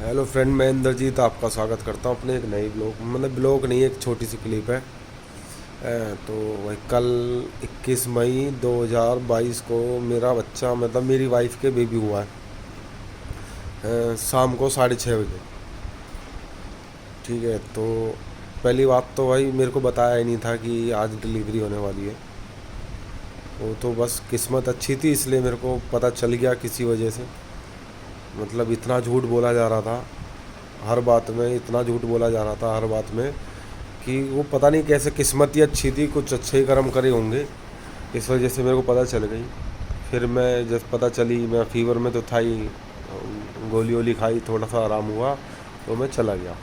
Hello friend, मैं इंद्रजीत आपका स्वागत करता हूँ अपने एक नई ब्लॉग नहीं, एक छोटी सी क्लिप है। तो वही कल 21 मई 2022 को मेरा बच्चा मेरी वाइफ के बेबी हुआ है। शाम को 6:30 बजे। ठीक है, तो पहली बात तो भाई मेरे को बताया ही नहीं था कि आज डिलीवरी होने वाली है। वो तो बस किस्मत अच्छी थी, इसलिए मेरे को पता चल गया किसी वजह से। इतना झूठ बोला जा रहा था, हर बात में इतना झूठ बोला जा रहा था हर बात में, कि वो पता नहीं कैसे किस्मत ही अच्छी थी, कुछ अच्छे ही कर्म करे होंगे, इस वजह से मेरे को पता चल गई। फिर मैं जब पता चली, मैं फीवर में तो था ही, गोली वोली खाई, थोड़ा सा आराम हुआ तो मैं चला गया।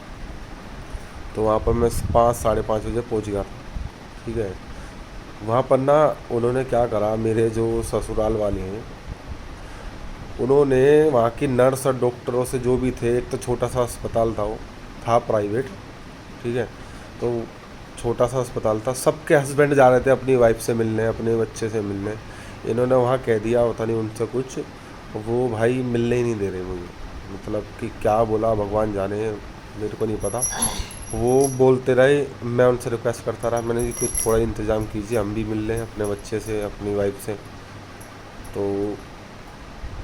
तो वहाँ पर मैं 5 साढ़े 5 बजे पहुँच गया था। ठीक है, वहाँ पर ना उन्होंने क्या करा, मेरे जो ससुराल वाले हैं उन्होंने वहाँ की नर्स और डॉक्टरों से जो भी थे, एक तो छोटा सा अस्पताल था, वो था प्राइवेट। ठीक है, तो छोटा सा अस्पताल था, सबके हस्बैंड जा रहे थे अपनी वाइफ से मिलने, अपने बच्चे से मिलने। इन्होंने वहाँ कह दिया, होता नहीं उनसे कुछ, वो भाई मिलने ही नहीं दे रहे मुझे। कि क्या बोला भगवान जाने, मेरे को नहीं पता। वो बोलते रहे, मैं उनसे रिक्वेस्ट करता रहा, मैंने जी कुछ थोड़ा इंतज़ाम कीजिए, हम भी मिल लें अपने बच्चे से, अपनी वाइफ से। तो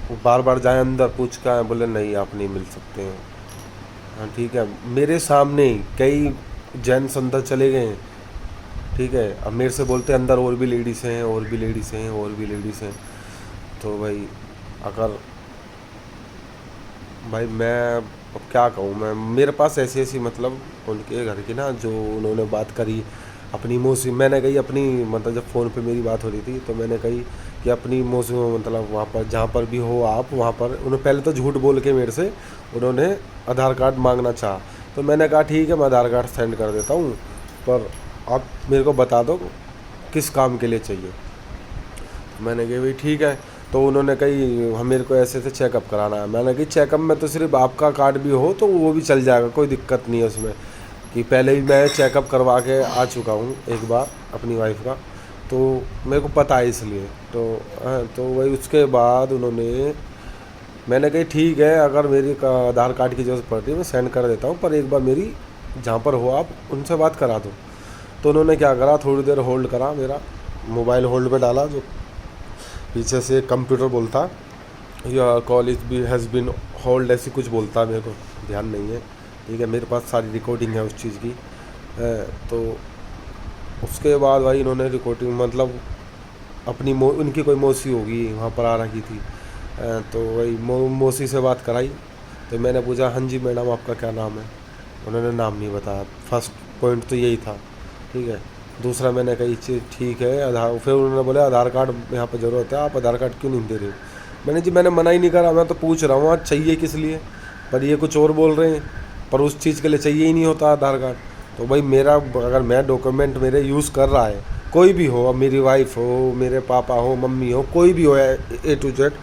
वो बार बार जाए अंदर, पूछ के आए, बोले नहीं आप नहीं मिल सकते हैं। हाँ ठीक है, मेरे सामने ही कई जेंट्स अंदर चले गए हैं। ठीक है, अब मेरे से बोलते हैं अंदर और भी लेडीज़ हैं, और भी लेडीज़ हैं, और भी लेडीज़ हैं। तो भाई अगर भाई मैं अब क्या कहूँ, मैं मेरे पास ऐसी ऐसी उनके घर की ना, जो उन्होंने बात करी अपनी मौसी, मैंने कही अपनी, जब फ़ोन पे मेरी बात हो रही थी तो मैंने कही कि अपनी मौसी, वहाँ पर जहाँ पर भी हो आप, वहाँ पर उन्होंने पहले तो झूठ बोल के मेरे से उन्होंने आधार कार्ड मांगना चाहा। तो मैंने कहा ठीक है, मैं आधार कार्ड सेंड कर देता हूँ, पर आप मेरे को बता दो किस काम के लिए चाहिए। मैंने कहा भाई ठीक है। तो उन्होंने कही हम, मेरे को ऐसे ऐसे चेकअप कराना है। मैंने कही चेकअप में तो सिर्फ आपका कार्ड भी हो तो वो भी चल जाएगा, कोई दिक्कत नहीं है उसमें, कि पहले भी मैं चेकअप करवा के आ चुका हूँ एक बार अपनी वाइफ का, तो मेरे को पता है इसलिए। तो हाँ, तो वही उसके बाद उन्होंने, मैंने कही ठीक है, अगर मेरी आधार कार्ड की ज़रूरत पड़ती है मैं सेंड कर देता हूँ, पर एक बार मेरी जहाँ पर हो आप उनसे बात करा दो। तो उन्होंने क्या करा, थोड़ी देर होल्ड करा, मेरा मोबाइल होल्ड पे डाला, जो पीछे से कंप्यूटर बोलता या call is be has been hold, ऐसी कुछ बोलता, मेरे को ध्यान नहीं है। ठीक है, मेरे पास सारी रिकॉर्डिंग है उस चीज़ की। तो उसके बाद भाई इन्होंने रिकॉर्डिंग अपनी उनकी कोई मौसी होगी वहाँ पर आ रखी थी। तो वही मौसी से बात कराई। तो मैंने पूछा हाँ जी मैडम आपका क्या नाम है। उन्होंने नाम नहीं बताया, फर्स्ट पॉइंट तो यही था। ठीक है, दूसरा मैंने कही ठीक है आधार, फिर उन्होंने बोला आधार कार्ड यहाँ पर ज़रूरत है, आप आधार कार्ड क्यों नहीं दे रहे हो। मैंने जी मैंने मना ही नहीं करा, मैं तो पूछ रहा हूँ आज चाहिए किस लिए, पर ये कुछ और बोल रहे हैं, पर उस चीज़ के लिए चाहिए ही नहीं होता आधार कार्ड। तो भाई मेरा, अगर मैं डॉक्यूमेंट मेरे यूज़ कर रहा है, कोई भी हो, अब मेरी वाइफ हो, मेरे पापा हो, मम्मी हो, कोई भी हो, ए टू जेड,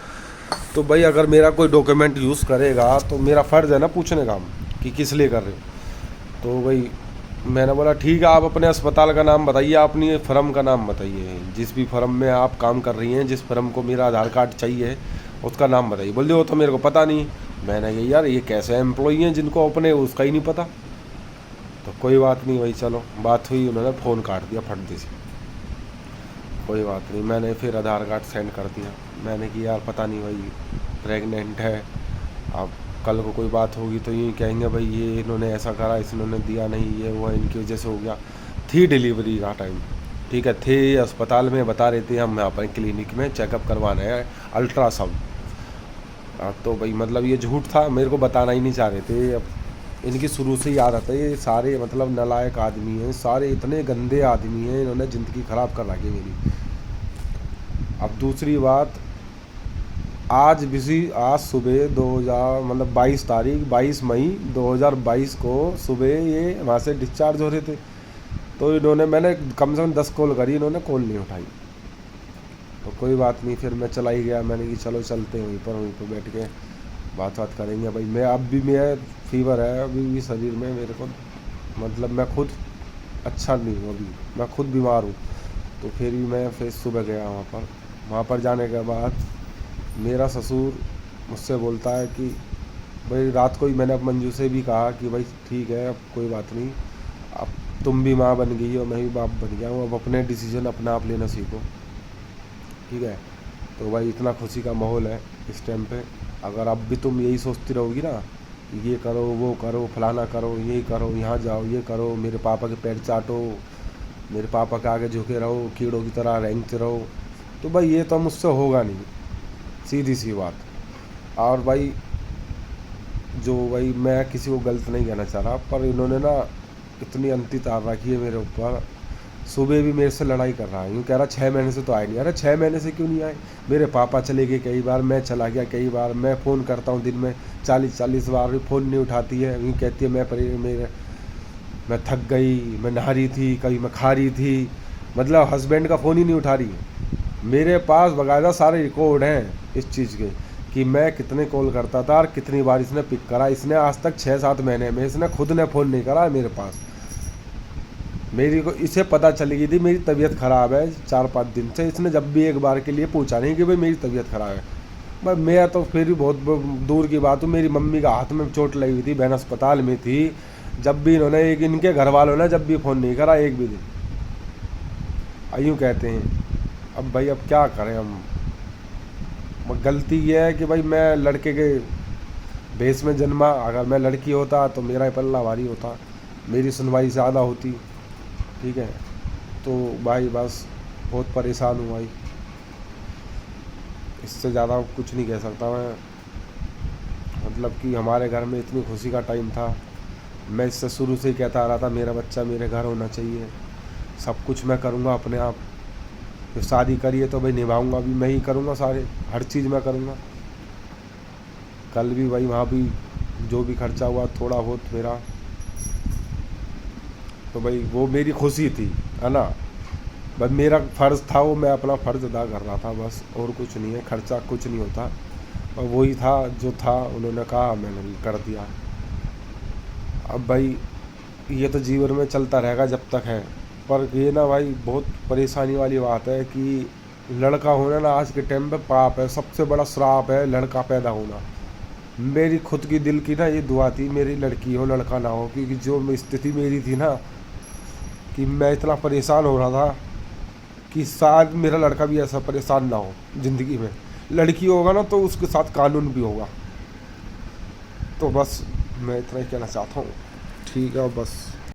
तो भाई अगर मेरा कोई डॉक्यूमेंट यूज़ करेगा तो मेरा फ़र्ज़ है ना पूछने का कि किस लिए कर रहे हो। तो भाई मैंने बोला ठीक है, आप अपने अस्पताल का नाम बताइए, अपनी फर्म का नाम बताइए, जिस भी फर्म में आप काम कर रही हैं, जिस फर्म को मेरा आधार कार्ड चाहिए उसका नाम बताइए। बोल वो तो मेरे को पता नहीं। मैंने कहा यार ये कैसे एम्प्लॉई हैं जिनको अपने उसका ही नहीं पता। तो कोई बात नहीं भाई, चलो बात हुई, उन्होंने फ़ोन काट दिया फट दी से। कोई बात नहीं, मैंने फिर आधार कार्ड सेंड कर दिया। मैंने कि यार पता नहीं भाई प्रेग्नेंट है, अब कल को कोई बात होगी तो यूँ कहेंगे भाई ये इन्होंने ऐसा करा, इन्होंने दिया नहीं, ये वो इनकी वजह से हो गया। थी डिलीवरी का टाइम, ठीक है, थे अस्पताल में, बता रहे थे हम यहाँ पर क्लिनिक में चेकअप करवाना है, अल्ट्रासाउंड। तो भाई ये झूठ था, मेरे को बताना ही नहीं चाह रहे थे। अब इनकी शुरू से याद आता है, ये सारे नालायक आदमी हैं, सारे इतने गंदे आदमी हैं, इन्होंने ज़िंदगी ख़राब कर रखी मेरी। अब दूसरी बात, आज सुबह 2000 22 तारीख 22 मई 2022 को सुबह ये वहाँ से डिस्चार्ज हो रहे थे। तो इन्होंने, मैंने कम से कम 10 कॉल करी, इन्होंने कॉल नहीं उठाई। तो कोई बात नहीं, फिर मैं चला ही गया। मैंने कि चलो चलते हैं, वहीं पर बैठ के बात करेंगे। भाई मैं अब भी, मैं फीवर है अभी भी शरीर में मेरे को, मैं खुद अच्छा नहीं हूँ, अभी मैं खुद बीमार हूँ। तो फिर भी मैं फिर सुबह गया वहाँ पर जाने के बाद मेरा ससुर मुझसे बोलता है कि भाई रात को ही मैंने अब मंजू से भी कहा कि भाई ठीक है, अब कोई बात नहीं, अब तुम भी माँ बन गई हो, मैं भी बाप बन गया हूँ, अब अपने डिसीजन अपना आप लेना सीखो, ठीक है। तो भाई इतना खुशी का माहौल है इस टाइम पे। अगर अब भी तुम यही सोचती रहोगी ना कि ये करो वो करो फलाना करो ये करो यहाँ जाओ ये करो, मेरे पापा के पैर चाटो, मेरे पापा के आगे झुके रहो, कीड़ों की तरह रेंगते रहो, तो भाई ये तो मुझसे होगा नहीं, सीधी सी बात। और भाई जो भाई मैं किसी को गलत नहीं कहना चाह रहा, पर इन्होंने ना इतनी अंती तार रखी है मेरे ऊपर। सुबह भी मेरे से लड़ाई कर रहा है, यूँ कह रहा 6 महीने से तो आए नहीं। अरे 6 महीने से क्यों नहीं आए? मेरे पापा चले गए कई बार, मैं चला गया कई बार, मैं फ़ोन करता हूँ दिन में 40-40 बार, भी फ़ोन नहीं उठाती है, यूँ कहती है मैं थक गई, मैं नहा रही थी, कभी मैं खा रही थी, मतलब हस्बैंड का फ़ोन ही नहीं उठा रही है। मेरे पास बाकायदा सारे रिकॉर्ड हैं इस चीज़ के कि मैं कितने कॉल करता था और कितनी बार इसने पिक करा। इसने आज तक 6-7 महीने में इसने खुद ने फ़ोन नहीं करा है मेरे पास। मेरी को इसे पता चली गई थी मेरी तबीयत ख़राब है 4-5 दिन से, इसने जब भी एक बार के लिए पूछा नहीं कि भाई मेरी तबीयत ख़राब है। भाई मैं तो फिर भी बहुत दूर की बात हूँ, मेरी मम्मी का हाथ में चोट लगी हुई थी, बहन अस्पताल में थी, जब भी इन्होंने एक इनके घर वालों ने जब भी फ़ोन नहीं करा एक भी दिन। यूँ कहते हैं। अब भाई अब क्या करें हम? गलती ये है कि भाई मैं लड़के के भेस में जन्मा, अगर मैं लड़की होता तो मेरा ही पल्ला भारी होता, मेरी सुनवाई ज़्यादा होती, ठीक है। तो भाई बस बहुत परेशान हूँ भाई, इससे ज़्यादा कुछ नहीं कह सकता मैं। मतलब कि हमारे घर में इतनी खुशी का टाइम था, मैं इससे शुरू से ही कहता आ रहा था मेरा बच्चा मेरे घर होना चाहिए, सब कुछ मैं करूँगा अपने आप, जो शादी करी है तो भाई निभाऊंगा भी मैं ही करूँगा, सारे हर चीज़ मैं करूँगा। कल भी भाई वहाँ भी जो भी खर्चा हुआ थोड़ा बहुत मेरा, तो भाई वो मेरी खुशी थी, है ना। बस मेरा फ़र्ज़ था, वो मैं अपना फ़र्ज़ अदा कर रहा था बस, और कुछ नहीं है, खर्चा कुछ नहीं होता। और वही था जो था, उन्होंने कहा मैंने कर दिया। अब भाई ये तो जीवन में चलता रहेगा जब तक है, पर ये ना भाई बहुत परेशानी वाली बात है कि लड़का होना ना आज के टाइम पे पाप है, सबसे बड़ा श्राप है लड़का पैदा होना। मेरी खुद की दिल की ना ये दुआ थी मेरी लड़की हो लड़का ना हो, क्योंकि जो स्थिति मेरी थी ना कि मैं इतना परेशान हो रहा था कि शायद मेरा लड़का भी ऐसा परेशान ना हो ज़िंदगी में। लड़की होगा ना तो उसके साथ कानून भी होगा। तो बस मैं इतना ही कहना चाहता हूँ, ठीक है बस।